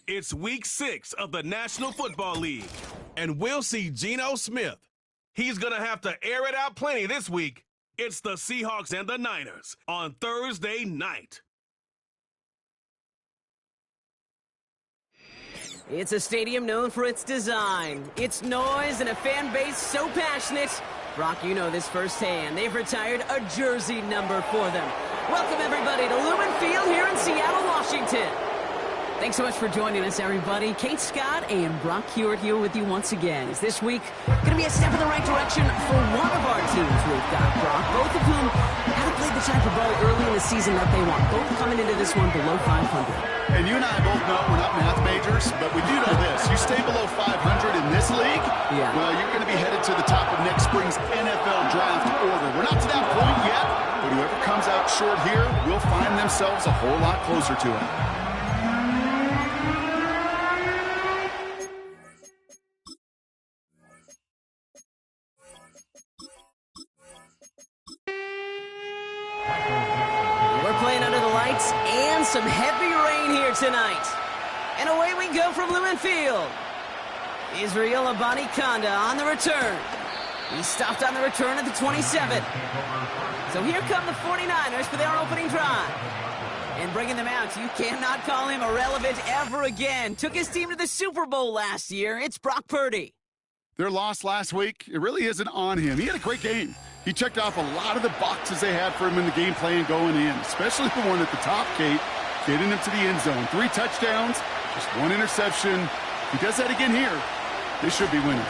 It's week 6 of the National Football League, and we'll see Geno Smith. He's going to have to air it out plenty this week. It's the Seahawks and the Niners on Thursday night. It's a stadium known for its design, its noise, and a fan base so passionate. Brock, you know this firsthand. They've retired a jersey number for them. Welcome, everybody, to Lumen Field here in Seattle, Washington. Thanks so much for joining us, everybody. Kate Scott and Brock Hewitt here with you once again. Is this week going to be a step in the right direction for one of our teams we've got, Brock, both of whom haven't played the type of ball early in the season that they want, both coming into this one below 500. And you and I both know we're not math majors, but we do know this. You stay below 500 in this league, well, you're going to be headed to the top of next spring's NFL draft order. We're not to that point yet, but whoever comes out short here will find themselves a whole lot closer to it. And some heavy rain here tonight. And away we go from Lumen Field. Israel Abanikanda on the return. He stopped on the return at the 27. So here come the 49ers for their opening drive. And bringing them out, you cannot call him irrelevant ever again. Took his team to the Super Bowl last year. It's Brock Purdy. Their loss last week, it really isn't on him. He had a great game. He checked off a lot of the boxes they had for him in the game plan going in, especially the one at the top, Kate, getting him to the end zone. 3 touchdowns, just 1 interception. If he does that again here, they should be winners.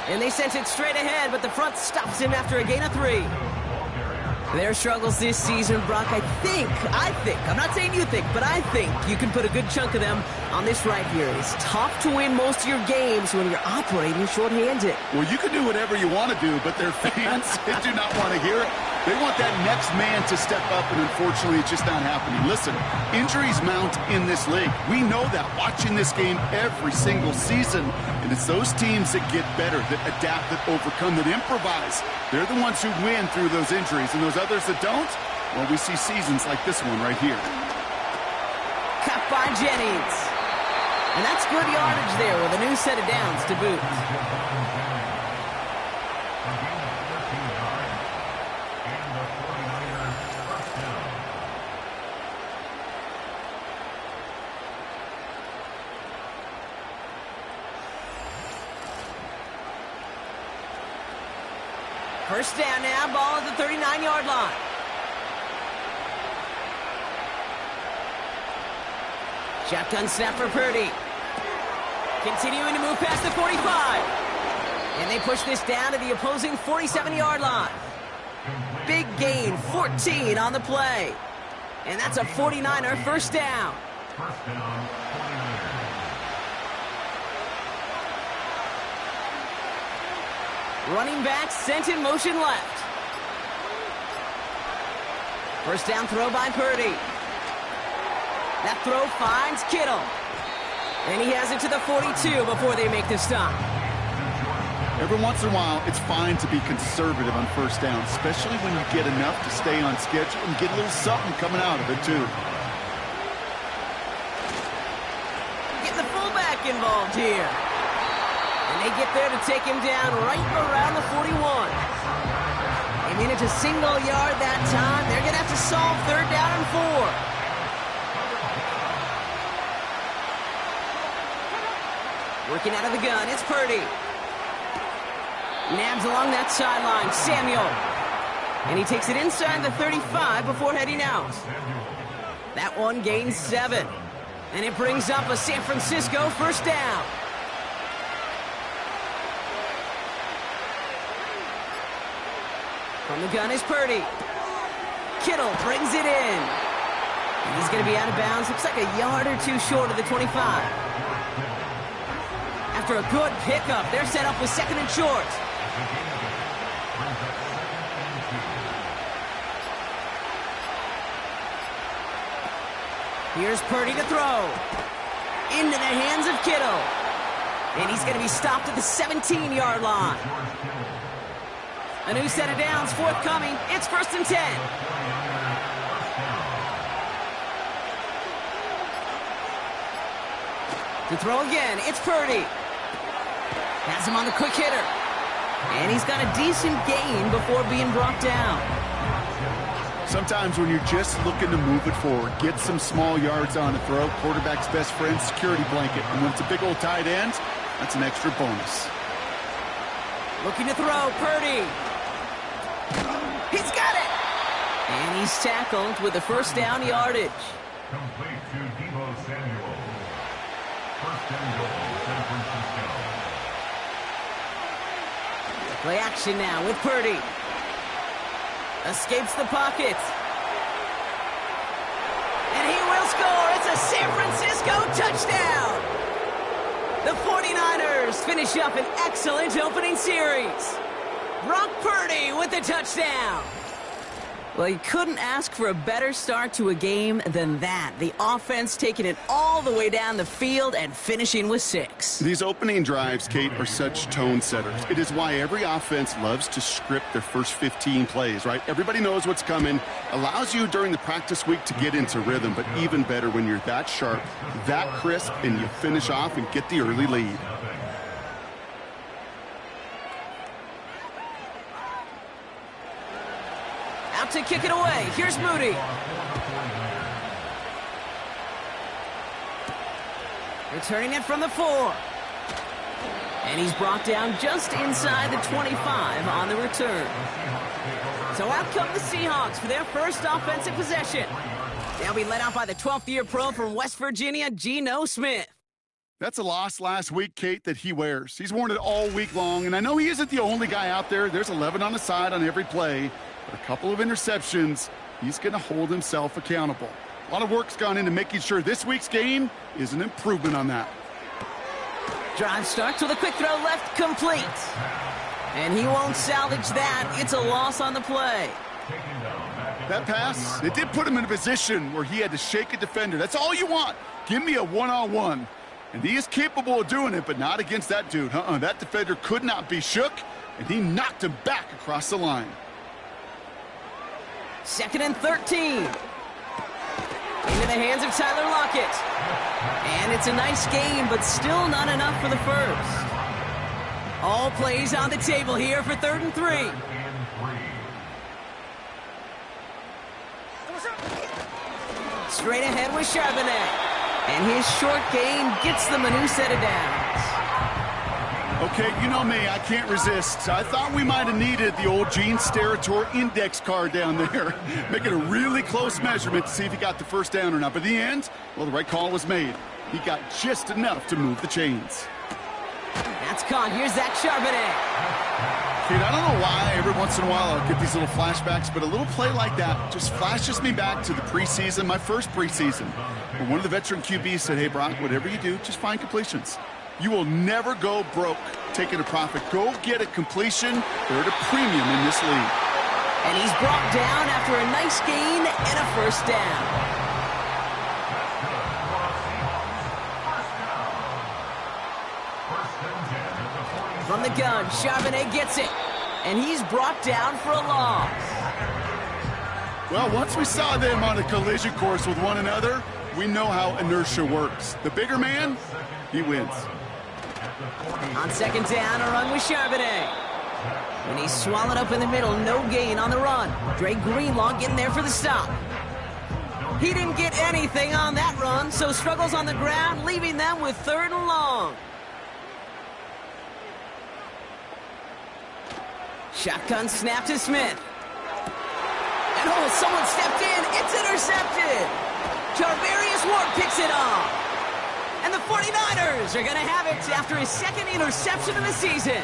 And they sent it straight ahead, but the front stops him after a gain of 3. Their struggles this season, Brock, I think, I'm not saying you think, but I think you can put a good chunk of them on this right here. It's tough to win most of your games when you're operating shorthanded. Well, you can do whatever you want to do, but their fans, they do not want to hear it. They want that next man to step up, and unfortunately, it's just not happening. Listen, injuries mount in this league. We know that, watching this game every single season. And it's those teams that get better, that adapt, that overcome, that improvise. They're the ones who win through those injuries. And those others that don't, well, we see seasons like this one right here. Cut by Jennings. And that's good yardage there with a new set of downs to boot. First down now, ball at the 39-yard line. Shotgun snap for Purdy. Continuing to move past the 45. And they push this down to the opposing 47-yard line. Big gain, 14 on the play. And that's a 49er first down. Running back sent in motion left. First down throw by Purdy. That throw finds Kittle. And he has it to the 42 before they make the stop. Every once in a while, it's fine to be conservative on first down, especially when you get enough to stay on schedule and get a little something coming out of it, too. Getting the fullback involved here. And they get there to take him down right around the 41. They made it to single yard that time. They're going to have to solve 3rd down and 4. Working out of the gun, it's Purdy. Nabs along that sideline, Samuel. And he takes it inside the 35 before heading out. That one gains 7. And it brings up a San Francisco first down. From the gun is Purdy. Kittle brings it in. And he's going to be out of bounds. Looks like a yard or 2 short of the 25. After a good pickup, they're set up with 2nd and short. Here's Purdy to throw. Into the hands of Kittle. And he's going to be stopped at the 17-yard line. A new set of downs forthcoming. It's 1st and 10. To throw again, it's Purdy. Has him on the quick hitter. And he's got a decent gain before being brought down. Sometimes when you're just looking to move it forward, get some small yards on a throw, quarterback's best friend, security blanket. And when it's a big old tight end, that's an extra bonus. Looking to throw, Purdy. He's got it! And he's tackled with the first down yardage. Complete to Deebo Samuel. First and goal, San Francisco. Play action now with Purdy. Escapes the pocket. And he will score. It's a San Francisco touchdown. The 49ers finish up an excellent opening series. Brock Purdy with the touchdown. Well, you couldn't ask for a better start to a game than that. The offense taking it all the way down the field and finishing with 6. These opening drives, Kate, are such tone setters. It is why every offense loves to script their first 15 plays, right? Everybody knows what's coming. Allows you during the practice week to get into rhythm, but even better when you're that sharp, that crisp, and you finish off and get the early lead. Out to kick it away. Here's Moody. Returning it from the 4. And he's brought down just inside the 25 on the return. So out come the Seahawks for their first offensive possession. They'll be led out by the 12th-year pro from West Virginia, Geno Smith. That's a loss last week, Kate, that he wears. He's worn it all week long, and I know he isn't the only guy out there. There's 11 on the side on every play. But a couple of interceptions, he's going to hold himself accountable. A lot of work's gone into making sure this week's game is an improvement on that. Drive starts with a quick throw left, complete. And he won't salvage that. It's a loss on the play. That pass, it did put him in a position where he had to shake a defender. That's all you want. Give me a one-on-one. And he is capable of doing it, but not against that dude. That defender could not be shook, and he knocked him back across the line. 2nd and 13. Into the hands of Tyler Lockett. And it's a nice game, but still not enough for the first. All plays on the table here for 3rd and 3. Straight ahead with Charbonnet. And his short gain gets them a new set of downs. Okay, you know me, I can't resist. I thought we might have needed the old Gene Steratore index card down there. Making a really close measurement to see if he got the first down or not. But in the end, well, the right call was made. He got just enough to move the chains. That's caught. Here's Zach Charbonnet. Kate, I don't know why every once in a while I'll get these little flashbacks, but a little play like that just flashes me back to the preseason, my first preseason. Where one of the veteran QBs said, hey, Brock, whatever you do, just find completions. You will never go broke taking a profit. Go get a completion. They're at a premium in this league. And he's brought down after a nice gain and a first down. From the gun, Charbonnet gets it. And he's brought down for a loss. Well, once we saw them on a collision course with one another, we know how inertia works. The bigger man, he wins. On 2nd down, a run with Charbonnet. When he's swallowed up in the middle, no gain on the run. Dre Greenlaw getting there for the stop. He didn't get anything on that run, so struggles on the ground, leaving them with 3rd and long. Shotgun snap to Smith. And someone stepped in. It's intercepted. Charvarius Ward picks it off. And the 49ers are going to have it after his 2nd interception of the season.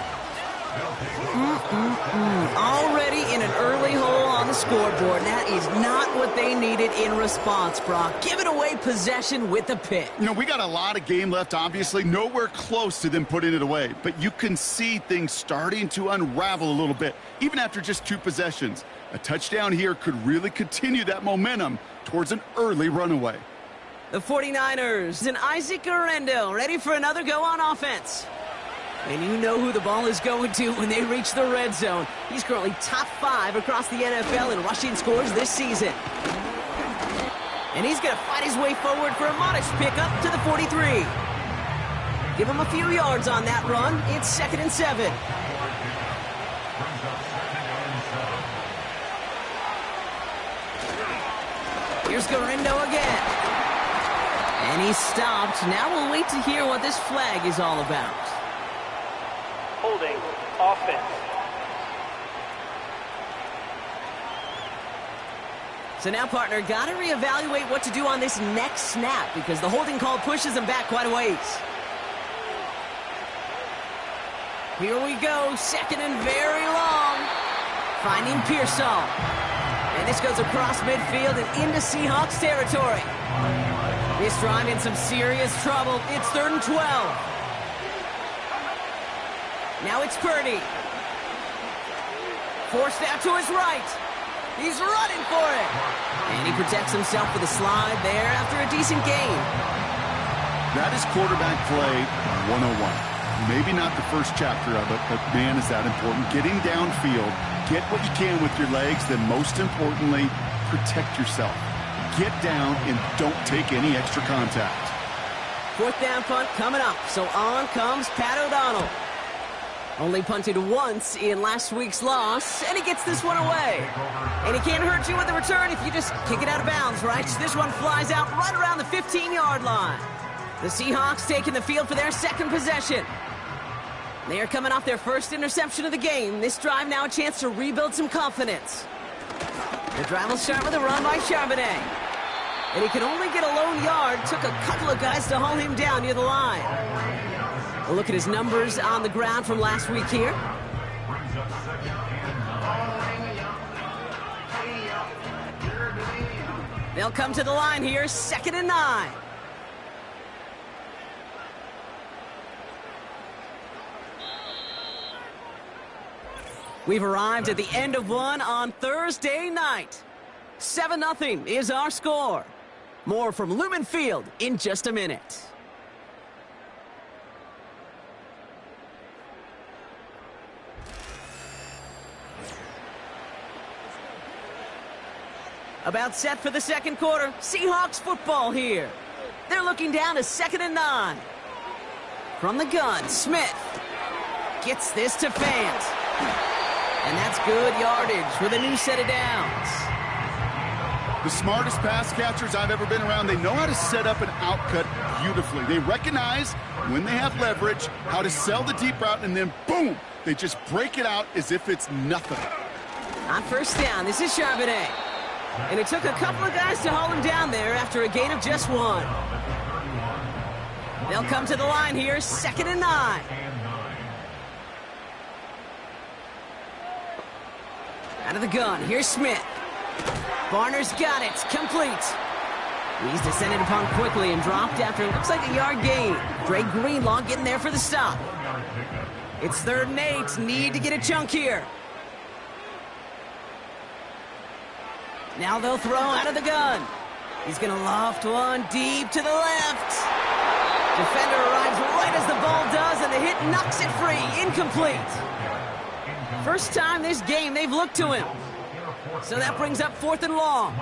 Already in an early hole on the scoreboard. That is not what they needed in response, Brock. Giving away possession with the pick. You know, we got a lot of game left, obviously. Nowhere close to them putting it away. But you can see things starting to unravel a little bit, even after just 2 possessions. A touchdown here could really continue that momentum towards an early runaway. The 49ers and Isaac Guerrero ready for another go on offense. And you know who the ball is going to when they reach the red zone. He's currently top 5 across the NFL in rushing scores this season. And he's going to fight his way forward for a modest pickup to the 43. Give him a few yards on that run. It's 2nd and 7. Here's Garindo again. And he's stopped. Now we'll wait to hear what this flag is all about. Holding offense. So now, partner, got to reevaluate what to do on this next snap because the holding call pushes him back quite a ways. Here we go, 2nd and very long. Finding Pearsall. And this goes across midfield and into Seahawks territory. This drive in some serious trouble. It's 3rd and 12. Now it's Purdy. Forced out to his right. He's running for it. And he protects himself with a slide there after a decent gain. That is quarterback play 101. Maybe not the first chapter of it, but man, is that important. Getting downfield, get what you can with your legs, then most importantly, protect yourself. Get down and don't take any extra contact. 4th down punt coming up. So on comes Pat O'Donnell. Only punted once in last week's loss, and he gets this one away. And he can't hurt you with the return if you just kick it out of bounds, right? So this one flies out right around the 15-yard line. The Seahawks taking the field for their 2nd possession. They are coming off their first interception of the game. This drive now a chance to rebuild some confidence. The drive will start with a run by Charbonnet. And he can only get a lone yard. Took a couple of guys to haul him down near the line. A look at his numbers on the ground from last week here. They'll come to the line here, 2nd and 9. We've arrived at the end of one on Thursday night. 7-0 is our score. More from Lumen Field in just a minute. About set for the 2nd quarter. Seahawks football here. They're looking down to 2nd and 9. From the gun, Smith gets this to Fant. And that's good yardage with a new set of downs. The smartest pass catchers I've ever been around, they know how to set up an outcut beautifully. They recognize when they have leverage, how to sell the deep route, and then boom, they just break it out as if it's nothing. On 1st down, this is Charbonnet. And it took a couple of guys to haul him down there after a gain of just 1. They'll come to the line here, 2nd and 9. Out of the gun, here's Smith. Barner's got it, complete. He's descended upon quickly and dropped after looks like a yard gain. Dre Greenlaw getting there for the stop. It's 3rd and 8, need to get a chunk here. Now they'll throw out of the gun. He's going to loft one deep to the left. Defender arrives right as the ball does, and the hit knocks it free. Incomplete. First time this game they've looked to him. So that brings up 4th and long.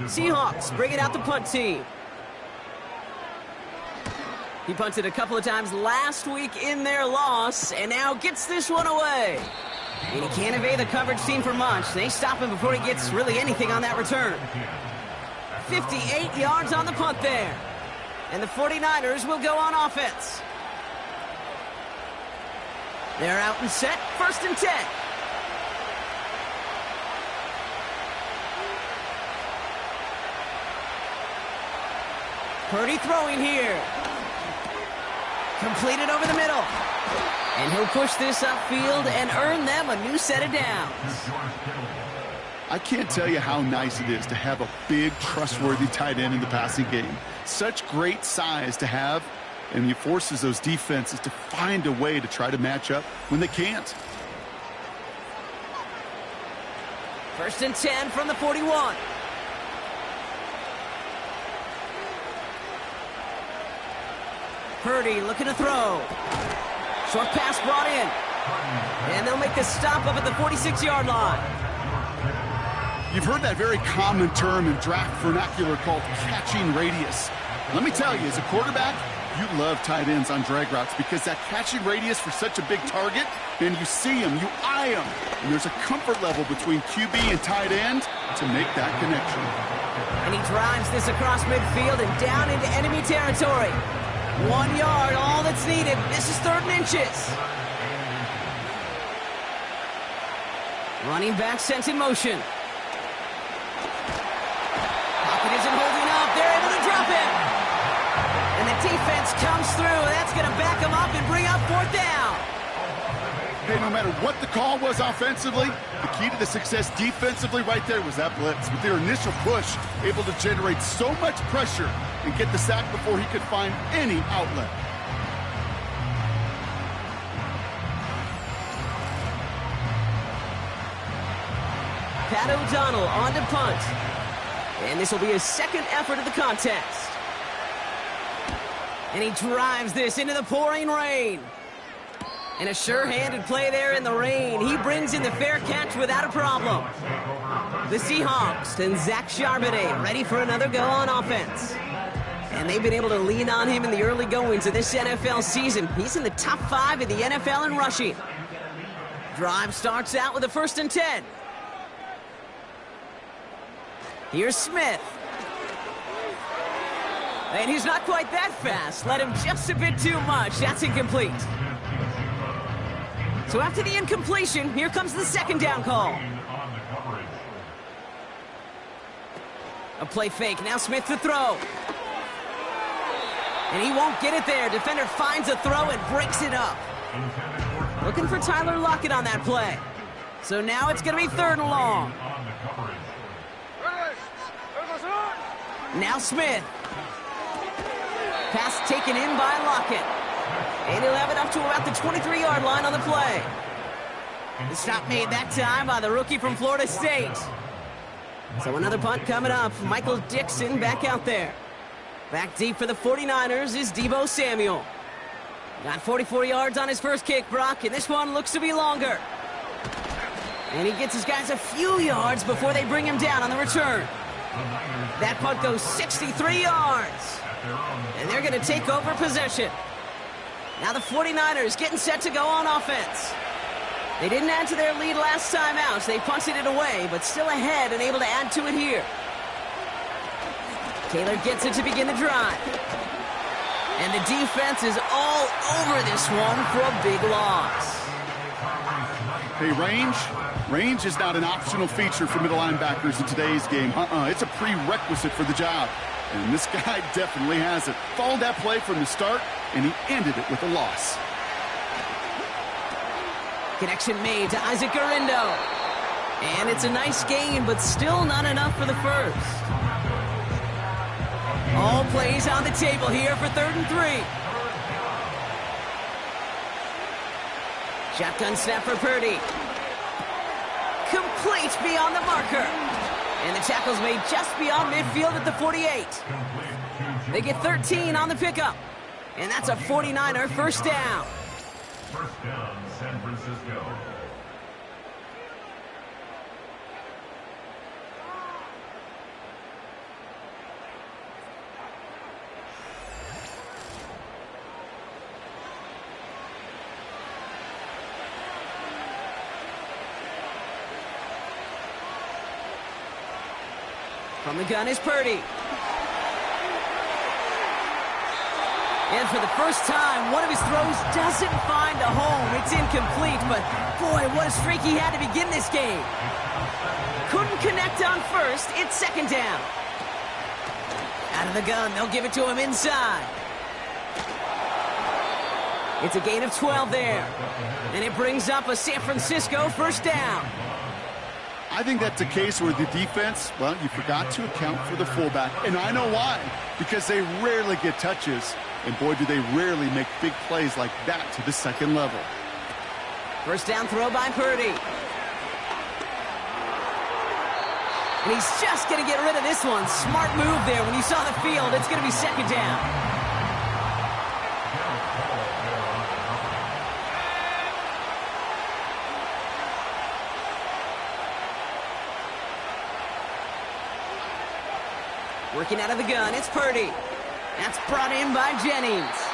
Seahawks bringing out the punt team. He punted a couple of times last week in their loss, and now gets this one away. And he can't evade the coverage team for much. They stop him before he gets really anything on that return. 58 yards on the punt there. And the 49ers will go on offense. They're out and set, 1st and 10. Purdy throwing here. Completed over the middle. And he'll push this upfield and earn them a new set of downs. I can't tell you how nice it is to have a big, trustworthy tight end in the passing game. Such great size to have, and he forces those defenses to find a way to try to match up when they can't. 1st and 10 from the 41. Purdy looking to throw. Short pass brought in. And they'll make the stop up at the 46-yard line. You've heard that very common term in draft vernacular called catching radius. Let me tell you, as a quarterback, You love tight ends on drag routes because that catching radius for such a big target, and you see him, you eye him, and there's a comfort level between QB and tight end to make that connection. And he drives this across midfield and down into enemy territory. 1 yard, all that's needed. This is 3rd and inches. Running back sent in motion. Pocket isn't holding up. They're able to drop him. And the defense comes through. That's going to back him up and bring up 4th down. Hey, no matter what the call was offensively, the key to the success defensively right there was that blitz. With their initial push, able to generate so much pressure and get the sack before he could find any outlet. Pat O'Donnell on to punt. And this will be his 2nd effort of the contest. And he drives this into the pouring rain. And a sure-handed play there in the rain. He brings in the fair catch without a problem. The Seahawks and Zach Charbonnet ready for another go on offense. And they've been able to lean on him in the early goings of this NFL season. He's in the top 5 in the NFL in rushing. Drive starts out with a 1st and 10. Here's Smith. And he's not quite that fast. Led him just a bit too much. That's incomplete. So after the incompletion, here comes the 2nd down call. A play fake. Now Smith to throw. And he won't get it there. Defender finds a throw and breaks it up. Looking for Tyler Lockett on that play. So now it's going to be 3rd and long. Now Smith. Pass taken in by Lockett. And he'll have it up to about the 23-yard line on the play. The stop made that time by the rookie from Florida State. So another punt coming up. Michael Dixon back out there. Back deep for the 49ers is Deebo Samuel. Got 44 yards on his first kick, Brock, and this one looks to be longer. And he gets his guys a few yards before they bring him down on the return. That punt goes 63 yards. And they're going to take over possession. Now the 49ers getting set to go on offense. They didn't add to their lead last time out. They punted it away, but still ahead and able to add to it here. Taylor gets it to begin the drive. And the defense is all over this one for a big loss. Hey, range is not an optional feature for middle linebackers in today's game. It's a prerequisite for the job. And this guy definitely has it. Followed that play from the start, and he ended it with a loss. Connection made to Isaac Garindo. And it's a nice game, but still not enough for the first. All plays on the table here for 3rd and 3. Shotgun snap for Purdy. Complete beyond the marker. And the tackle's made just beyond midfield at the 48. They get 13 on the pickup. And that's a 49er 1st down. 1st down, San Francisco. From the gun is Purdy. And for the first time, one of his throws doesn't find a home. It's incomplete, but boy, what a streak he had to begin this game. Couldn't connect on first. It's 2nd down. Out of the gun, they'll give it to him inside. It's a gain of 12 there. And it brings up a San Francisco 1st down. I think that's a case where the defense, well, you forgot to account for the fullback. And I know why. Because they rarely get touches. And boy, do they rarely make big plays like that to the 2nd level. 1st down throw by Purdy. And he's just going to get rid of this one. Smart move there. When you saw the field, it's going to be 2nd down. Working out of the gun, it's Purdy. That's brought in by Jennings.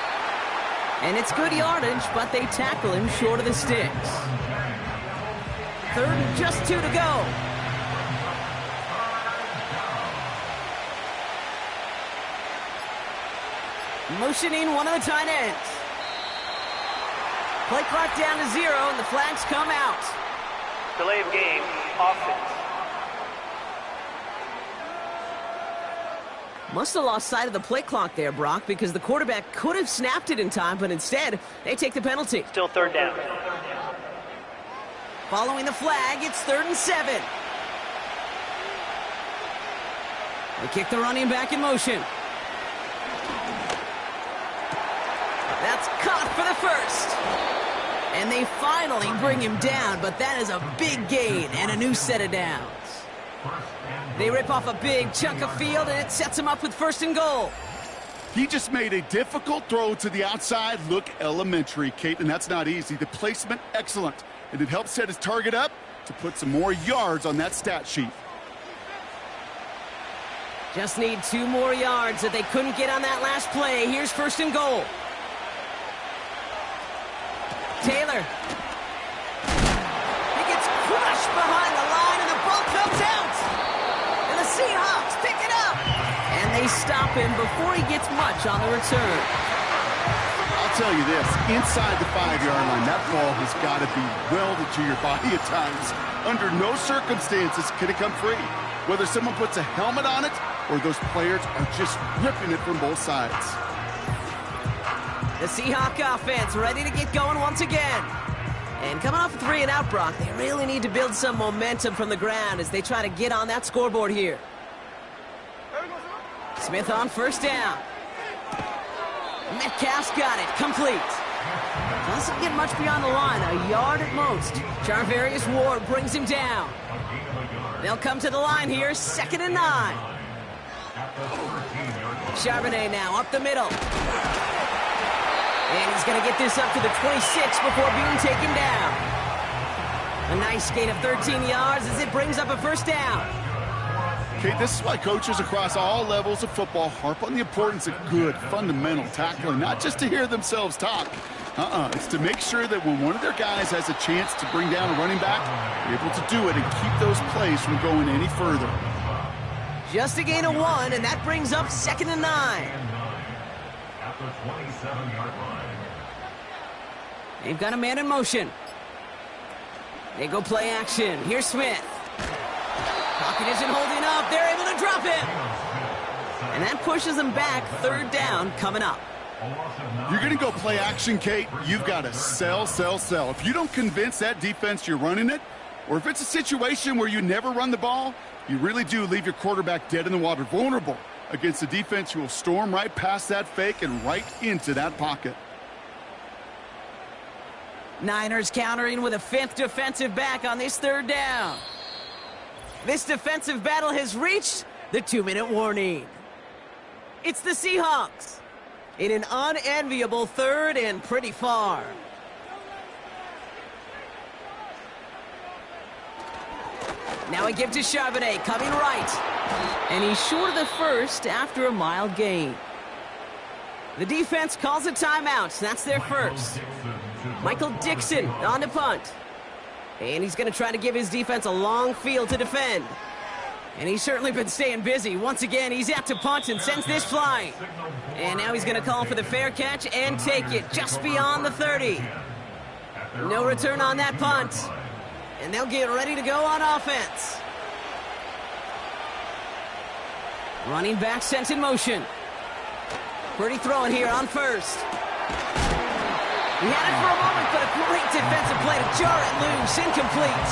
And it's good yardage, but they tackle him short of the sticks. 3rd and just 2 to go. Motioning one of the tight ends. Play clock down to 0, and the flags come out. Delay of game, offense. Must have lost sight of the play clock there, Brock, because the quarterback could have snapped it in time, but instead, they take the penalty. Still 3rd down. Following the flag, it's 3rd and 7. They kick the running back in motion. That's caught for the first. And they finally bring him down, but that is a big gain and a new set of downs. They rip off a big chunk of field, and it sets him up with 1st and goal. He just made a difficult throw to the outside look elementary, Kate, and that's not easy. The placement, excellent. And it helps set his target up to put some more yards on that stat sheet. Just need 2 more yards that they couldn't get on that last play. Here's 1st and goal. Taylor. He gets crushed behind the line, and the ball comes out. And the Seahawks pick it up. And they stop him before he gets much on the return. I'll tell you this, inside the 5-yard line, that ball has got to be welded to your body at times. Under no circumstances can it come free. Whether someone puts a helmet on it or those players are just ripping it from both sides. The Seahawk offense ready to get going once again. And coming off a 3 and out, Brock, they really need to build some momentum from the ground as they try to get on that scoreboard here. Smith on 1st down. Metcalf's got it, complete. Doesn't get much beyond the line, a yard at most. Charvarius Ward brings him down. They'll come to the line here, 2nd and 9. Charbonnet now up the middle. And he's going to get this up to the 26 before being taken down. A nice gain of 13 yards as it brings up a 1st down. Okay, this is why coaches across all levels of football harp on the importance of good, fundamental tackling, not just to hear themselves talk. It's to make sure that when one of their guys has a chance to bring down a running back, they're able to do it and keep those plays from going any further. Just a gain of 1, and that brings up 2nd and 9. At the 27-yard line. They've got a man in motion. They go play action. Here's Smith. Pocket isn't holding up. They're able to drop him. And that pushes them back. 3rd down coming up. You're going to go play action, Kate. You've got to sell, sell, sell. If you don't convince that defense you're running it, or if it's a situation where you never run the ball, you really do leave your quarterback dead in the water, vulnerable against a defense who will storm right past that fake and right into that pocket. Niners countering with a 5th defensive back on this 3rd down. This defensive battle has reached the 2-minute warning. It's the Seahawks in an unenviable 3rd and pretty far. Now a give to Charbonnet, coming right. And he's short of the 1st after a mild gain. The defense calls a timeout. That's their 1st. Michael Dixon on to punt. And he's going to try to give his defense a long field to defend. And he's certainly been staying busy. Once again, he's out to punt and sends this flying. And now he's going to call for the fair catch and take it just beyond the 30. No return on that punt. And they'll get ready to go on offense. Running back sent in motion. Purdy throwing here on 1st. He had it for a moment, but a great defensive play to jar it loose. Incomplete.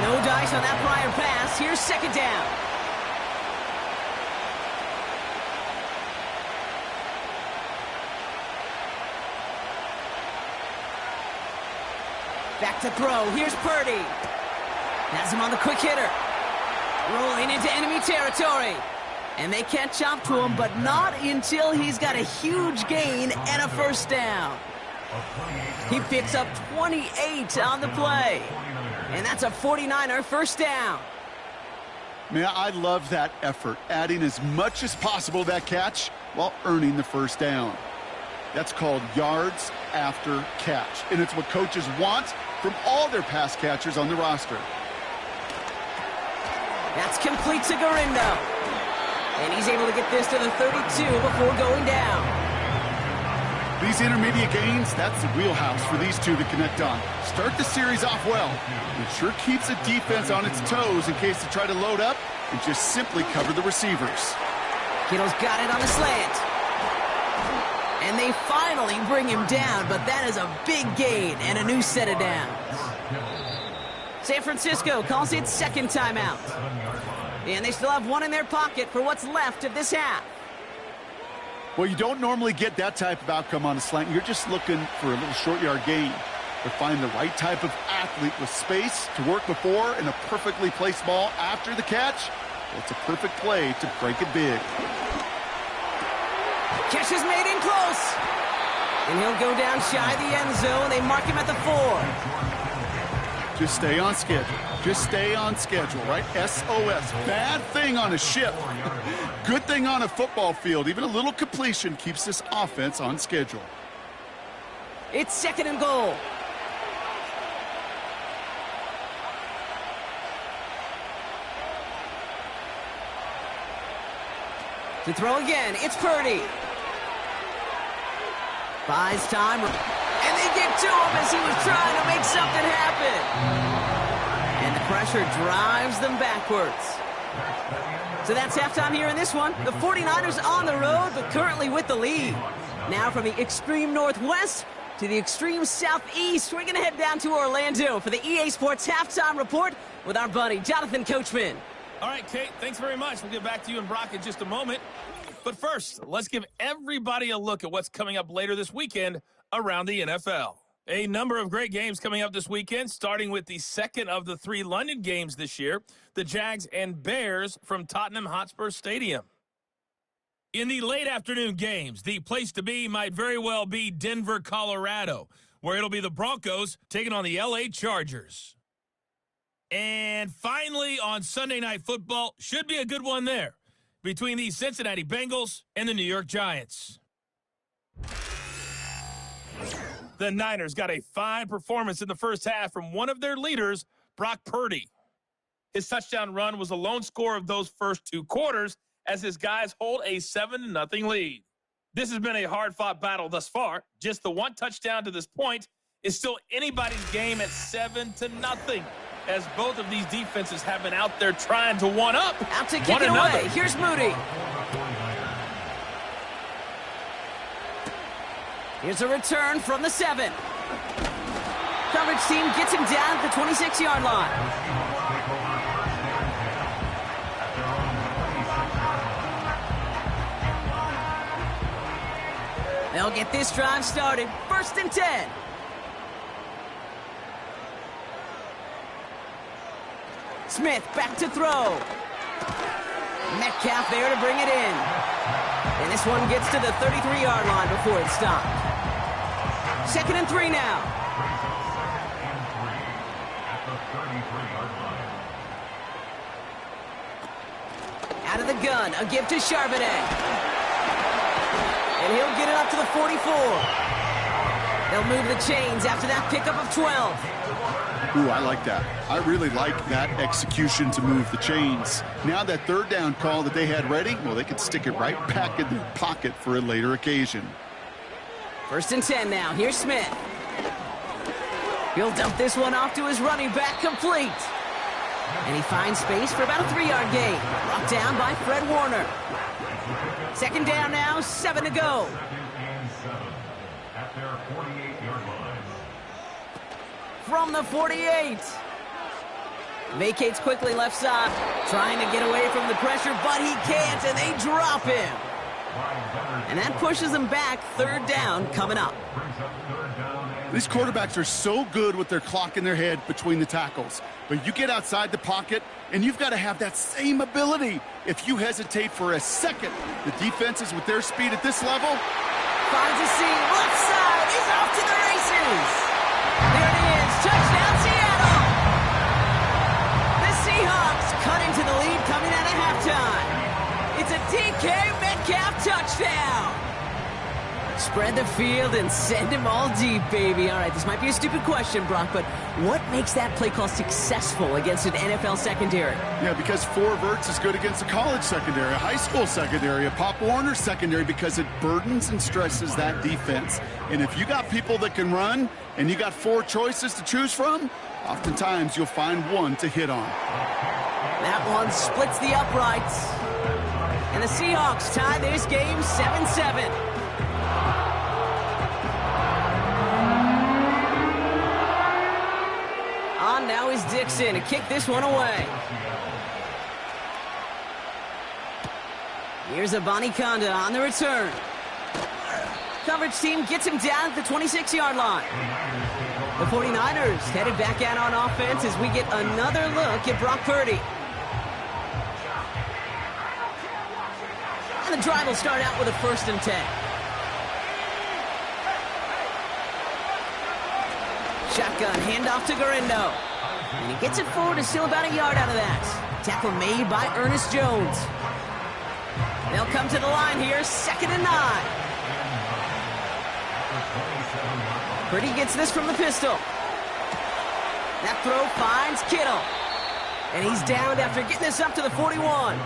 No dice on that prior pass. Here's 2nd down. Back to throw. Here's Purdy. Has him on the quick hitter. Rolling into enemy territory. And they catch up to him, but not until he's got a huge gain and a 1st down. He picks up 28 on the play. And that's a 49er 1st down. Man, I love that effort, adding as much as possible to that catch while earning the 1st down. That's called yards after catch. And it's what coaches want from all their pass catchers on the roster. That's complete to Garindo. And he's able to get this to the 32 before going down. These intermediate gains, that's the wheelhouse for these two to connect on. Start the series off well. It sure keeps the defense on its toes in case they try to load up and just simply cover the receivers. Kittle's got it on the slant. And they finally bring him down, but that is a big gain and a new set of downs. San Francisco calls it second timeout. And they still have one in their pocket for what's left of this half. Well, you don't normally get that type of outcome on a slant. You're just looking for a little short yard gain. But find the right type of athlete with space to work before and a perfectly placed ball after the catch. Well, it's a perfect play to break it big. Catch is made in close. And he'll go down shy of the end zone. They mark him at the 4. Just stay on schedule. Just stay on schedule, right? SOS. Bad thing on a ship. Good thing on a football field. Even a little completion keeps this offense on schedule. It's second and goal. To throw again, it's Purdy. Buys time, and they get to him as he was trying to make something happen. And the pressure drives them backwards. So that's halftime here in this one. The 49ers on the road, but currently with the lead. Now from the extreme northwest to the extreme southeast, we're going to head down to Orlando for the EA Sports Halftime Report with our buddy, Jonathan Coachman. All right, Kate, thanks very much. We'll get back to you and Brock in just a moment. But first, let's give everybody a look at what's coming up later this weekend around the NFL. A number of great games coming up this weekend, starting with the second of the 3 London games this year, the Jags and Bears from Tottenham Hotspur Stadium. In the late afternoon games, the place to be might very well be Denver, Colorado, where it'll be the Broncos taking on the LA Chargers. And finally, on Sunday Night Football, should be a good one there, between the Cincinnati Bengals and the New York Giants. The Niners got a fine performance in the first half from one of their leaders, Brock Purdy. His touchdown run was the lone score of those first 2 quarters as his guys hold a 7-0 lead. This has been a hard-fought battle thus far. Just the one touchdown to this point is still anybody's game at 7-0, as both of these defenses have been out there trying to one-up Out to kick one it another. away. Here's Moody. Here's a return from the 7. Coverage team gets him down at the 26-yard line. They'll get this drive started. 1st and 10. Smith back to throw. Metcalf there to bring it in. And this one gets to the 33-yard line before it's stopped. 2nd and 3 now. Out of the gun, a give to Charbonnet. And he'll get it up to the 44. They'll move the chains after that pickup of 12. Ooh, I like that. I really like that execution to move the chains. Now that 3rd down call that they had ready, well, they could stick it right back in their pocket for a later occasion. 1st and 10 now. Here's Smith. He'll dump this one off to his running back, complete. And he finds space for about a 3-yard gain. Brought down by Fred Warner. 2nd down now, 7 to go. At their 48-yard line. From the 48. Vacates quickly left side. Trying to get away from the pressure, but he can't, and they drop him. And that pushes them back. 3rd down coming up. These quarterbacks are so good with their clock in their head between the tackles. But you get outside the pocket, and you've got to have that same ability. If you hesitate for a second, the defenses with their speed at this level. Finds a seam. Left side. He's off to the races. There it is. Touchdown, Seattle. The Seahawks cut into the lead coming out of halftime. It's a DK Metcalf touchdown. Spread the field and send him all deep, baby. All right, this might be a stupid question, Brock, but what makes that play call successful against an NFL secondary? Yeah, because 4 verts is good against a college secondary, a high school secondary, a Pop Warner secondary, because it burdens and stresses that defense. And if you got people that can run and you got 4 choices to choose from, oftentimes you'll find one to hit on. That one splits the uprights. And the Seahawks tie this game 7-7. On now is Dixon to kick this one away. Here's Abanikanda on the return. Coverage team gets him down at the 26-yard line. The 49ers headed back out on offense as we get another look at Brock Purdy. And the drive will start out with a 1st and 10. Shotgun handoff to Garindo. And he gets it forward to steal about a yard out of that. Tackle made by Ernest Jones. They'll come to the line here, 2nd and 9. Purdy gets this from the pistol. That throw finds Kittle. And he's downed after getting this up to the 41.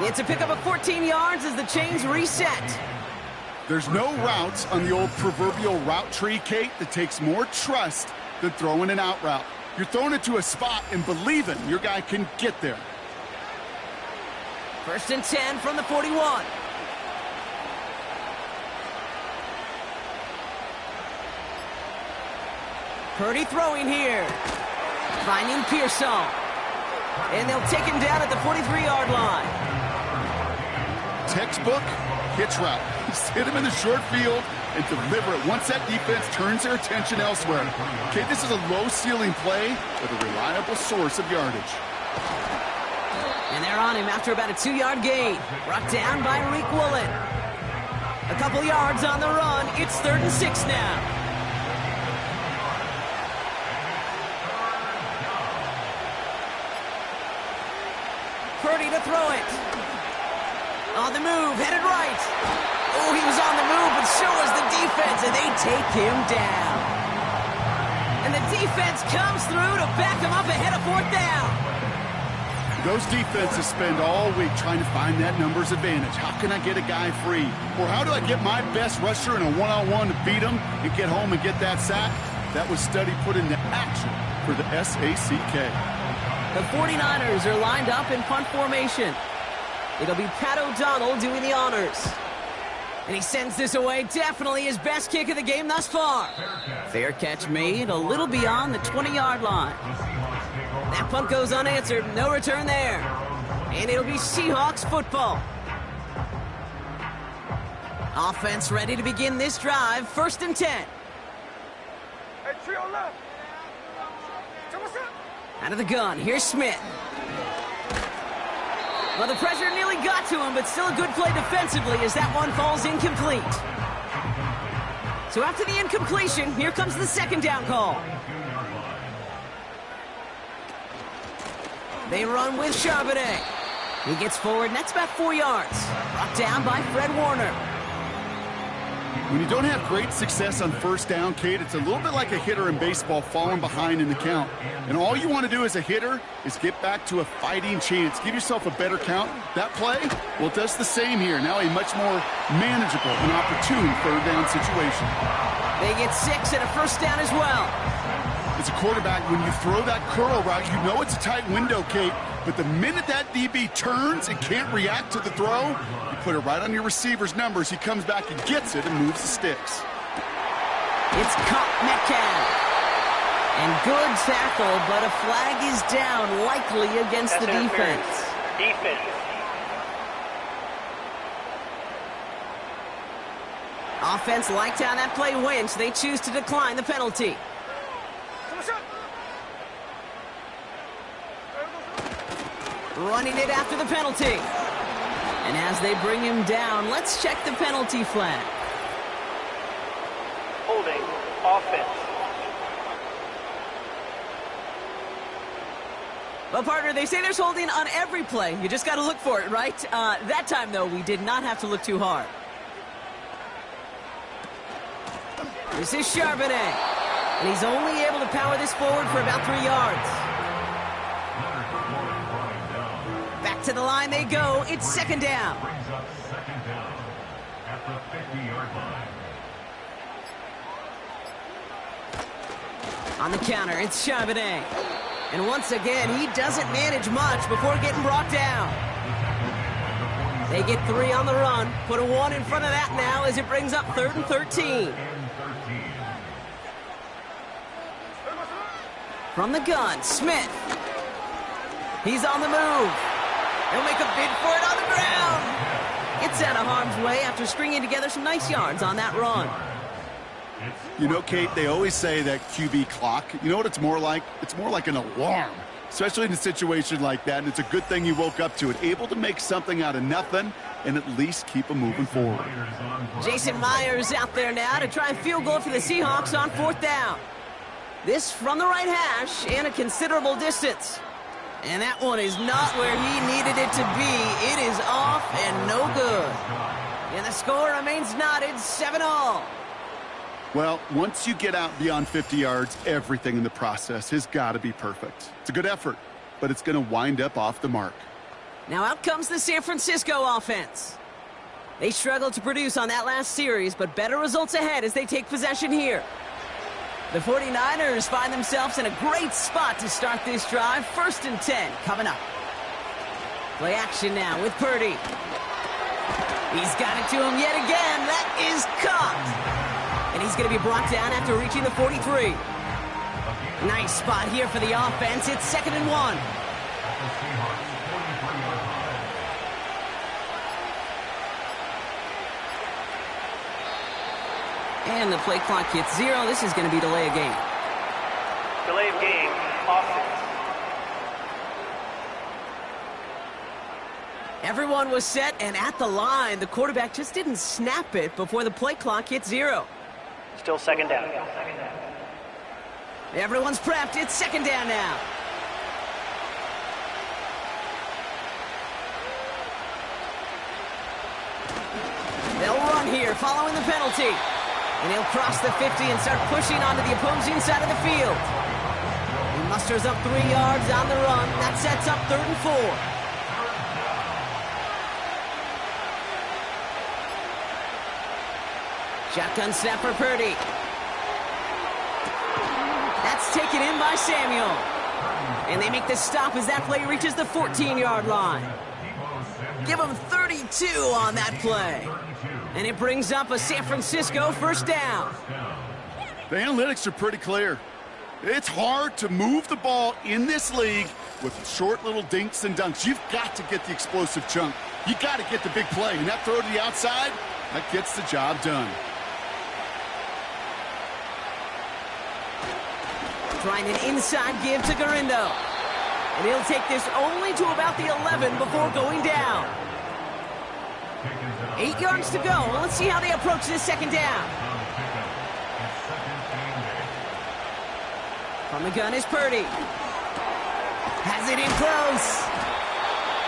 It's a pickup of 14 yards as the chains reset. There's no routes on the old proverbial route tree, Kate, that takes more trust than throwing an out route. You're throwing it to a spot and believing your guy can get there. 1st and 10 from the 41. Purdy throwing here. Finding Pearsall. And they'll take him down at the 43-yard line. Textbook hitch route. Just hit him in the short field and deliver it once that defense turns their attention elsewhere. Okay, this is a low-ceiling play, but a reliable source of yardage. And they're on him after about a 2-yard gain. Brought down by Reek Woolen. A couple yards on the run. It's 3rd and 6 now. Purdy to throw it. On the move, headed right. Oh, he was on the move, but so was the defense, and they take him down. And the defense comes through to back him up ahead of 4th down. Those defenses spend all week trying to find that numbers advantage. How can I get a guy free? Or how do I get my best rusher in a one-on-one to beat him and get home and get that sack? That was study put into action for the SACK. The 49ers are lined up in punt formation. It'll be Pat O'Donnell doing the honors. And he sends this away, definitely his best kick of the game thus far. Fair catch made a little beyond the 20-yard line. That punt goes unanswered, no return there. And it'll be Seahawks football. Offense ready to begin this drive, 1st and 10. Out of the gun, here's Smith. Well, the pressure nearly got to him, but still a good play defensively as that one falls incomplete. So after the incompletion, here comes the 2nd down call. They run with Charbonnet. He gets forward, and that's about 4 yards. Brought down by Fred Warner. When you don't have great success on 1st down, Kate, it's a little bit like a hitter in baseball falling behind in the count. And all you want to do as a hitter is get back to a fighting chance. Give yourself a better count. That play, well, it does the same here. Now a much more manageable and opportune 3rd down situation. They get 6 and a 1st down as well. As a quarterback, when you throw that curl route, you know it's a tight window, Kate. But the minute that DB turns and can't react to the throw, you put it right on your receiver's numbers. He comes back and gets it and moves the sticks. It's caught Metcalf. And good tackle, but a flag is down, likely against the defense. Offense liked how that play went, so they choose to decline the penalty. Running it after the penalty. And as they bring him down, let's check the penalty flag. Holding offense. Well, partner, they say there's holding on every play. You just got to look for it, right? That time, though, we did not have to look too hard. This is Charbonnet. And he's only able to power this forward for about 3 yards. Back to the line they go. It's second down. Brings up second down at the 50-yard line. On the counter, it's Charbonnet. And once again, he doesn't manage much before getting brought down. They get 3 on the run. Put a 1 in front of that now as it brings up 3rd and 13. From the gun, Smith. He's on the move. He'll make a bid for it on the ground. Gets out of harm's way after stringing together some nice yards on that run. You know, Kate, they always say that QB clock, you know what it's more like? It's more like an alarm, especially in a situation like that. And it's a good thing you woke up to it, able to make something out of nothing and at least keep them moving forward. Jason Myers out there now to try a field goal for the Seahawks on 4th down. This from the right hash and a considerable distance. And that one is not where he needed it to be. It is off and no good. And the score remains knotted 7-all. Well, once you get out beyond 50 yards, everything in the process has got to be perfect. It's a good effort, but it's going to wind up off the mark. Now out comes the San Francisco offense. They struggled to produce on that last series, but better results ahead as they take possession here. The 49ers find themselves in a great spot to start this drive. 1st and 10 coming up. Play action now with Purdy. He's got it to him yet again. That is caught. And he's going to be brought down after reaching the 43. Nice spot here for the offense. It's 2nd and 1. And the play clock hits 0. This is going to be delay of game. Delay of game, offense. Everyone was set and at the line. The quarterback just didn't snap it before the play clock hit 0. Still second down. Everyone's prepped. It's 2nd down now. They'll run here following the penalty. And he'll cross the 50 and start pushing onto the opposing side of the field. He musters up 3 yards on the run. That sets up 3rd and 4. Shotgun snap for Purdy. That's taken in by Samuel. And they make the stop as that play reaches the 14-yard line. Give them 32 on that play. And it brings up a San Francisco 1st down. The analytics are pretty clear. It's hard to move the ball in this league with short little dinks and dunks. You've got to get the explosive chunk. You got to get the big play. And that throw to the outside, that gets the job done. Trying an inside give to Garindo. And he'll take this only to about the 11 before going down. 8 yards to go. Let's see how they approach this 2nd down. From the gun is Purdy. Has it in close.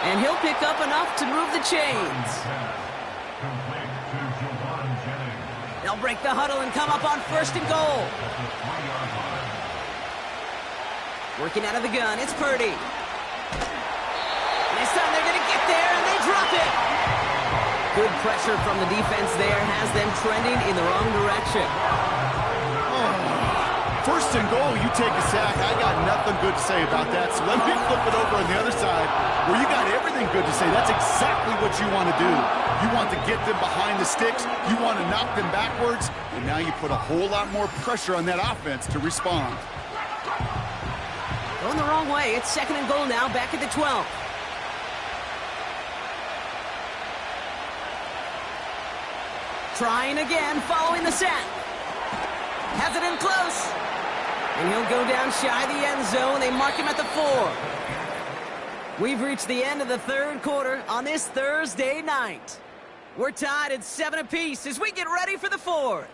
And he'll pick up enough to move the chains. They'll break the huddle and come up on 1st and goal. Working out of the gun, it's Purdy. This time they're going to get there, and they drop it. Good pressure from the defense there has them trending in the wrong direction. 1st and goal, you take a sack. I got nothing good to say about that, so let me flip it over on the other side where you got everything good to say. That's exactly what you want to do. You want to get them behind the sticks. You want to knock them backwards, and now you put a whole lot more pressure on that offense to respond. Going the wrong way. It's 2nd and goal now, back at the 12. Trying again, following the set. Has it in close. And he'll go down shy of the end zone. They mark him at the 4. We've reached the end of the 3rd quarter on this Thursday night. We're tied at 7 apiece as we get ready for the 4th.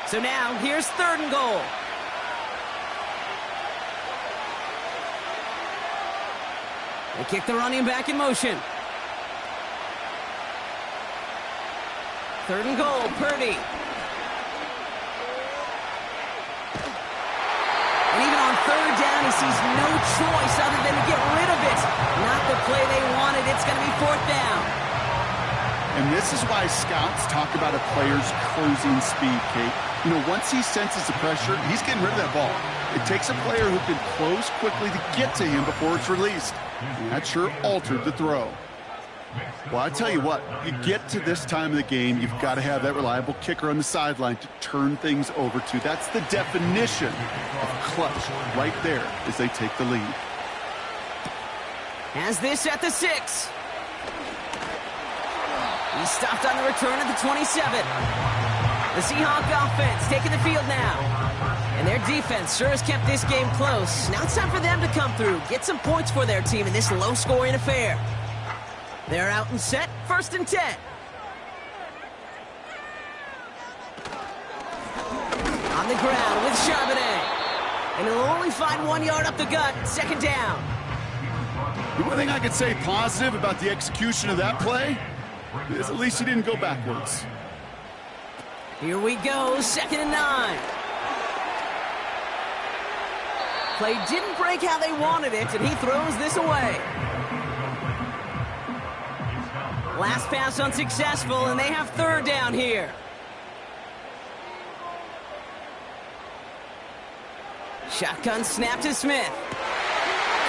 So now, here's 3rd and goal. They kick the running back in motion. 3rd and goal, Purdy. And even on 3rd down, he sees no choice other than to get rid of it. Not the play they wanted. It's going to be 4th down. And this is why scouts talk about a player's closing speed, Kate. You know, once he senses the pressure, he's getting rid of that ball. It takes a player who can close quickly to get to him before it's released. And that sure altered the throw. Well, I tell you what, you get to this time of the game, you've got to have that reliable kicker on the sideline to turn things over to. That's the definition of clutch right there as they take the lead. Has this at the 6. He stopped on the return at the 27. The Seahawks offense taking the field now. And their defense sure has kept this game close. Now it's time for them to come through, get some points for their team in this low-scoring affair. They're out and set, 1st and 10. On the ground with Charbonnet. And he'll only find 1 yard up the gut, 2nd down. The one thing I could say positive about the execution of that play is at least he didn't go backwards. Here we go, 2nd and 9. Play didn't break how they wanted it, and he throws this away. Last pass unsuccessful, and they have 3rd down here. Shotgun snap to Smith.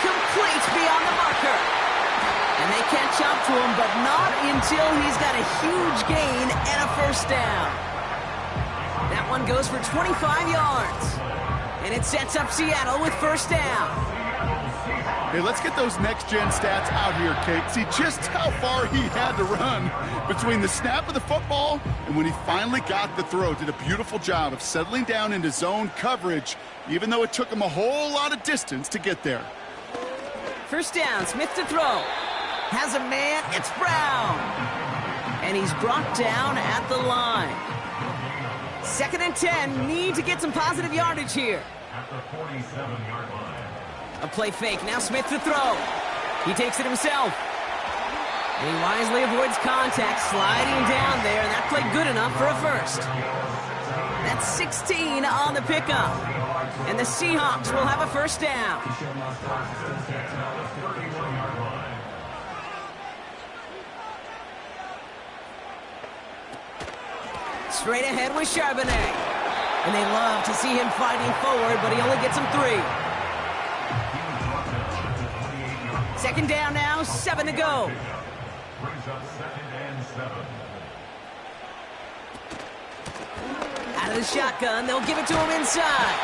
Complete beyond the marker. And they catch up to him, but not until he's got a huge gain and a 1st down. That one goes for 25 yards. And it sets up Seattle with 1st down. Hey, let's get those next-gen stats out here, Kate. See just how far he had to run between the snap of the football and when he finally got the throw. Did a beautiful job of settling down into zone coverage, even though it took him a whole lot of distance to get there. 1st down, Smith to throw. Has a man, it's Brown. And he's brought down at the line. 2nd and 10, need to get some positive yardage here. At the 47-yard line. A play fake, now Smith to throw. He takes it himself. And he wisely avoids contact, sliding down there, and that played good enough for a 1st. That's 16 on the pickup. And the Seahawks will have a 1st down. Straight ahead with Charbonnet. And they love to see him fighting forward, but he only gets him 3. 2nd down now, 7 to go. Brings up 2nd and 7. Out of the shotgun, they'll give it to him inside.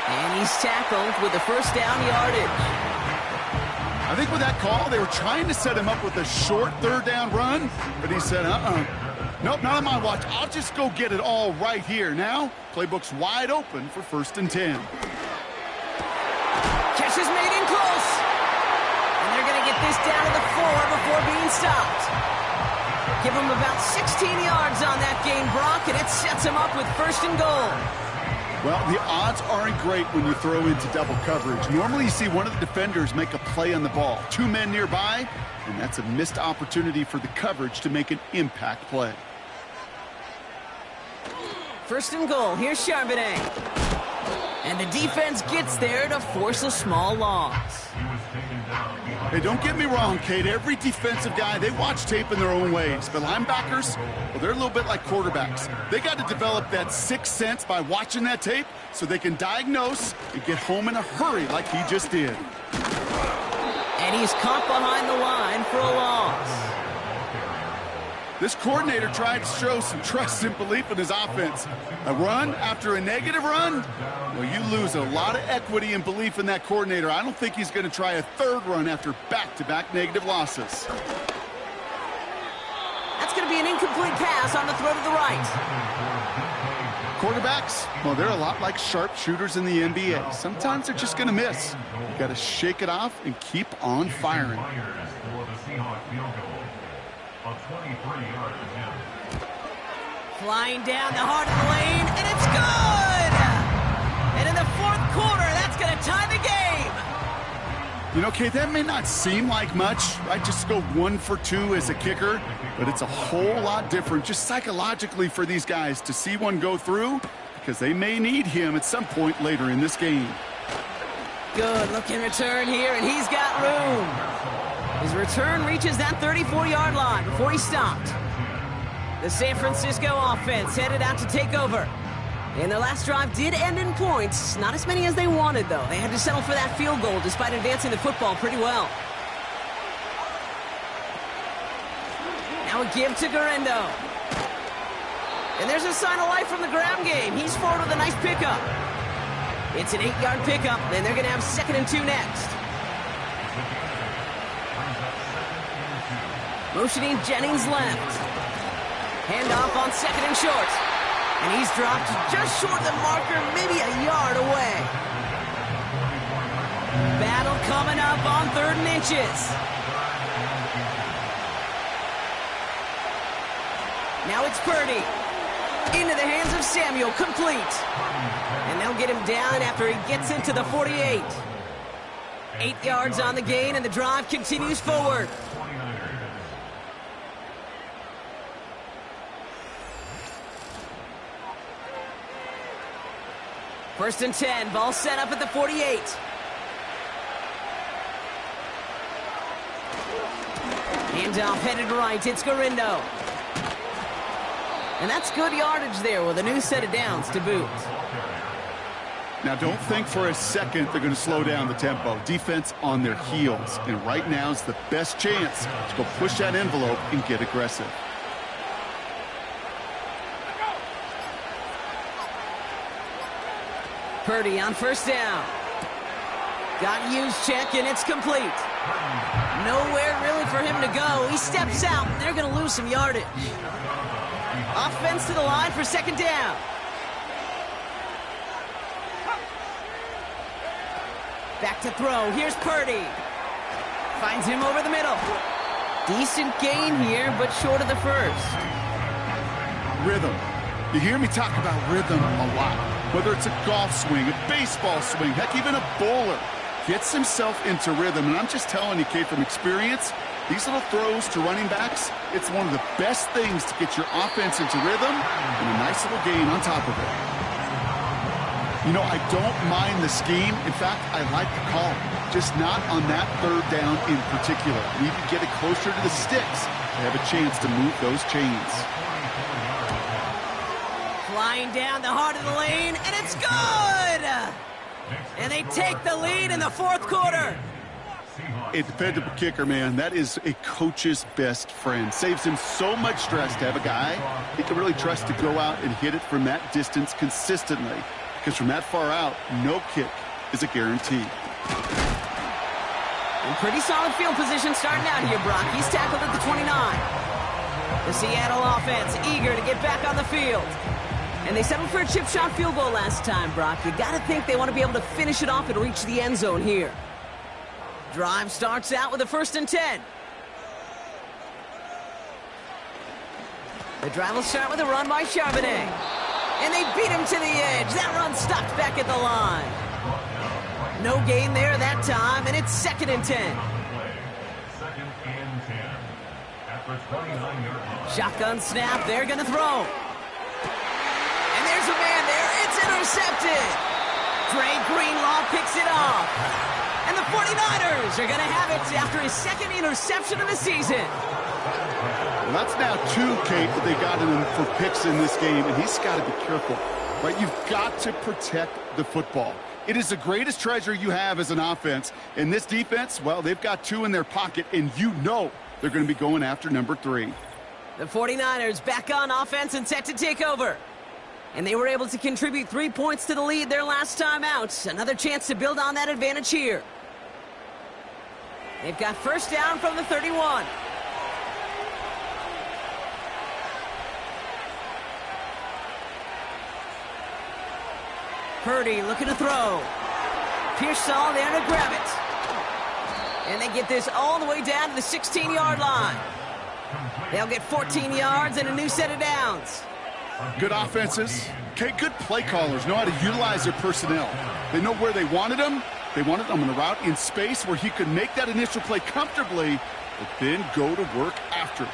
And he's tackled with the 1st down yardage. I think with that call, they were trying to set him up with a short 3rd down run, but he said, nope, not on my watch. I'll just go get it all right here. Now, playbook's wide open for 1st and 10. Catch is made in close. And they're going to get this down to the 4 before being stopped. Give him about 16 yards on that gain, Brock, and it sets him up with 1st and goal. Well, the odds aren't great when you throw into double coverage. Normally you see one of the defenders make a play on the ball. 2 men nearby, and that's a missed opportunity for the coverage to make an impact play. 1st and goal. Here's Charbonnet. And the defense gets there to force a small loss. Hey, don't get me wrong, Kate. Every defensive guy, they watch tape in their own ways. But linebackers, well, they're a little bit like quarterbacks. They got to develop that 6th sense by watching that tape so they can diagnose and get home in a hurry like he just did. And he's caught behind the line for a loss. This coordinator tried to show some trust and belief in his offense. A run after a negative run? Well, you lose a lot of equity and belief in that coordinator. I don't think he's going to try a 3rd run after back-to-back negative losses. That's going to be an incomplete pass on the throw to the right. Quarterbacks, well, they're a lot like sharpshooters in the NBA. Sometimes they're just going to miss. You got to shake it off and keep on firing. Flying down the heart of the lane, and it's good! And in the 4th quarter, that's going to tie the game. You know, Kate, that may not seem like much, right? Just go 1 for 2 as a kicker, but it's a whole lot different just psychologically for these guys to see one go through because they may need him at some point later in this game. Good looking return here, and he's got room. His return reaches that 34-yard line before he stopped. The San Francisco offense headed out to take over. And their last drive did end in points. Not as many as they wanted, though. They had to settle for that field goal despite advancing the football pretty well. Now a give to Garendo. And there's a sign of life from the ground game. He's forward with a nice pickup. It's an 8-yard pickup, and they're going to have 2nd and 2 next. Motioning Jennings left. Handoff on 2nd and short. And he's dropped just short of the marker, maybe a yard away. Battle coming up on 3rd and inches. Now it's Purdy. Into the hands of Samuel, complete. And they'll get him down after he gets into the 48. 8 yards on the gain, and the drive continues forward. First and 10, ball set up at the 48. Handoff headed right, it's Garendo. And that's good yardage there with a new set of downs to boot. Now, don't think for a second they're going to slow down the tempo. Defense on their heels. And right now is the best chance to go push that envelope and get aggressive. Purdy on first down. Got used check, and it's complete. Nowhere really for him to go. He steps out, and they're going to lose some yardage. Offense to the line for 2nd down. Back to throw. Here's Purdy. Finds him over the middle. Decent gain here, but short of the first. Rhythm. You hear me talk about rhythm a lot. Whether it's a golf swing, a baseball swing, heck, even a bowler. Gets himself into rhythm. And I'm just telling you, Kate, from experience, these little throws to running backs, it's one of the best things to get your offense into rhythm and a nice little gain on top of it. You know, I don't mind the scheme. In fact, I like the call. Just not on that 3rd down in particular. We can get it closer to the sticks. They have a chance to move those chains. Flying down the heart of the lane, and it's good! And they take the lead in the 4th quarter. A dependable kicker, man. That is a coach's best friend. Saves him so much stress to have a guy he can really trust to go out and hit it from that distance consistently. Because from that far out, no kick is a guarantee. And pretty solid field position starting out here, Brock. He's tackled at the 29. The Seattle offense eager to get back on the field. And they settled for a chip shot field goal last time, Brock. You got to think they want to be able to finish it off and reach the end zone here. Drive starts out with a 1st and 10. The drive will start with a run by Charbonnet. And they beat him to the edge. That run stopped back at the line. No gain there that time, and it's 2nd and 10. 2nd and 10. After 29 yards. Shotgun snap, they're going to throw. And there's a man there. It's intercepted. Dre Greenlaw picks it off. And the 49ers are going to have it after his 2nd interception of the season. Well, that's now 2, Kate, that they got him for picks in this game, and he's got to be careful, right? You've got to protect the football. It is the greatest treasure you have as an offense. And this defense, well, they've got 2 in their pocket, and you know they're going to be going after number 3. The 49ers back on offense and set to take over. And they were able to contribute 3 points to the lead their last time out. Another chance to build on that advantage here. They've got first down from the 31. Purdy looking to throw. Pearsall there to grab it. And they get this all the way down to the 16-yard line. They'll get 14 yards and a new set of downs. Good offenses. Okay, good play callers know how to utilize their personnel. They know where they wanted them, They wanted him on a route in space where he could make that initial play comfortably, but then go to work after.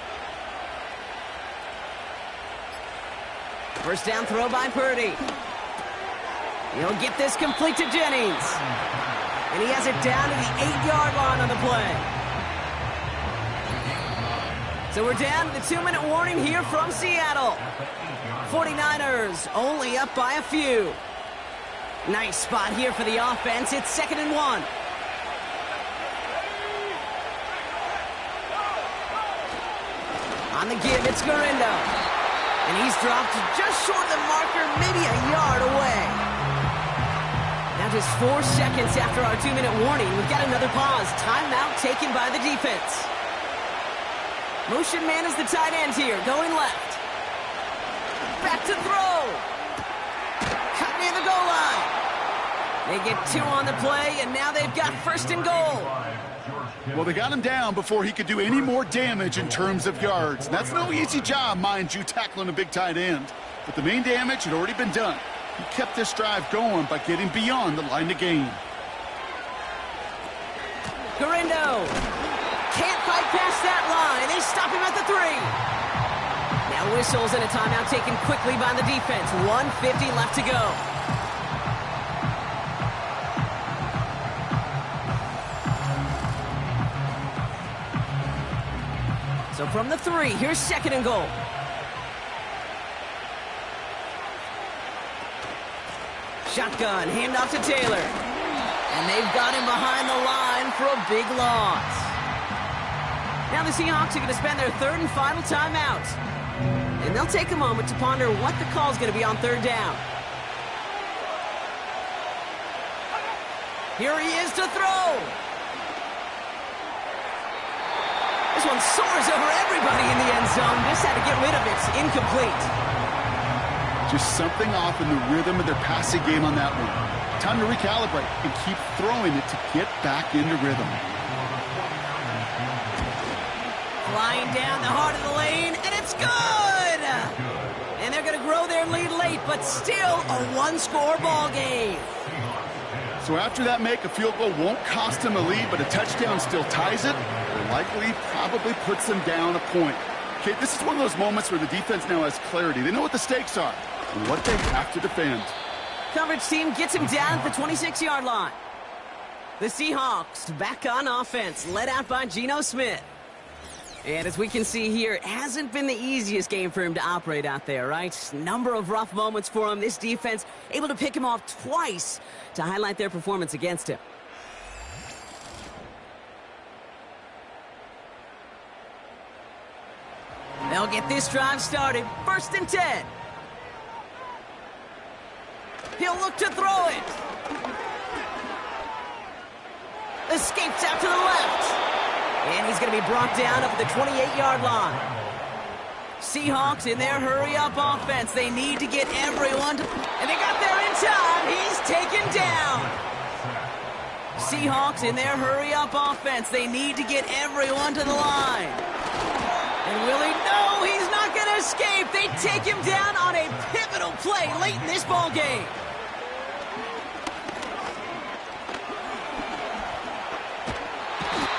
First down throw by Purdy. He'll get this complete to Jennings. And he has it down to the 8-yard line on the play. So we're down to the 2-minute warning here from Seattle. 49ers only up by a few. Nice spot here for the offense. It's 2nd and 1. On the give, it's Garindo. And he's dropped just short of the marker, maybe a yard away. Now just 4 seconds after our 2-minute warning, we've got another pause. Timeout taken by the defense. Motion man is the tight end here, going left. Back to throw. Cut near the goal line. They get 2 on the play, and now they've got 1st and goal. Well, they got him down before he could do any more damage in terms of yards. And that's no easy job, mind you, tackling a big tight end. But the main damage had already been done. He kept this drive going by getting beyond the line of game. Garindo can't fight past that line. They stop him at the 3. Now whistles and a timeout taken quickly by the defense. 1:50 left to go. So from the 3, here's 2nd and goal. Shotgun, handoff to Taylor. And they've got him behind the line for a big loss. Now the Seahawks are going to spend their 3rd and final timeout. And they'll take a moment to ponder what the call is going to be on 3rd down. Here he is to throw. This one soars over everybody in the end zone. Just had to get rid of it. Incomplete. Just something off in the rhythm of their passing game on that one. Time to recalibrate and keep throwing it to get back into rhythm. Flying down the heart of the lane, and it's good! And they're going to grow their lead late, but still a 1-score ball game. So after that make, a field goal won't cost them a lead, but a touchdown still ties it, or likely probably puts them down a point. Okay, this is one of those moments where the defense now has clarity. They know what the stakes are and what they have to defend. Coverage team gets him down at the 26-yard line. The Seahawks back on offense, led out by Geno Smith. And as we can see here, it hasn't been the easiest game for him to operate out there, right? Number of rough moments for him. This defense able to pick him off twice to highlight their performance against him. They'll get this drive started. 1st and 10. He'll look to throw it. Escapes out to the left. And he's going to be brought down up at the 28-yard line. Seahawks in their hurry-up offense. They need to get everyone to... And they got there in time. He's taken down. Seahawks in their hurry-up offense. They need to get everyone to the line. And will he? No, he's not going to escape. They take him down on a pivotal play late in this ball game.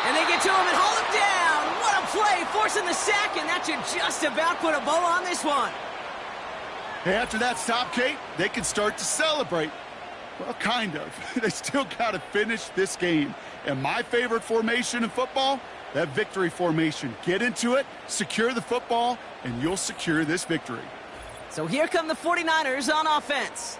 And they get to him and hold him down. What a play, forcing the sack, and that should just about put a bow on this one. Hey, after that stop, Kate, they can start to celebrate. Well, kind of. They still got to finish this game. And my favorite formation in football, that victory formation. Get into it, secure the football, and you'll secure this victory. So here come the 49ers on offense.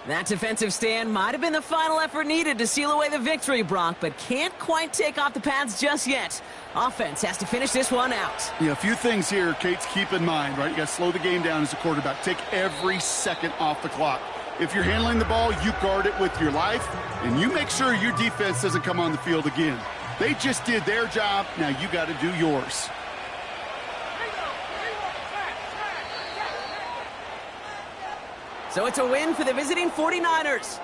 That defensive stand might have been the final effort needed to seal away the victory, Brock, but can't quite take off the pads just yet. Offense has to finish this one out. Yeah, a few things here, Kate, keep in mind, right? You got to slow the game down as a quarterback. Take every second off the clock. If you're handling the ball, you guard it with your life, and you make sure your defense doesn't come on the field again. They just did their job. Now you got to do yours. So it's a win for the visiting 49ers.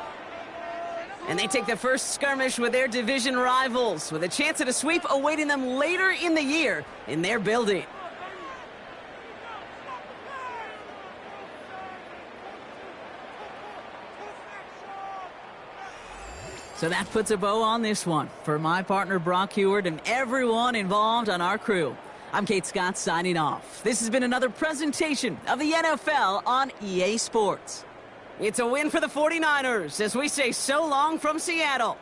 And they take the first skirmish with their division rivals, with a chance at a sweep awaiting them later in the year in their building. So that puts a bow on this one. For my partner Brock Heward and everyone involved on our crew, I'm Kate Scott signing off. This has been another presentation of the NFL on EA Sports. It's a win for the 49ers as we say so long from Seattle.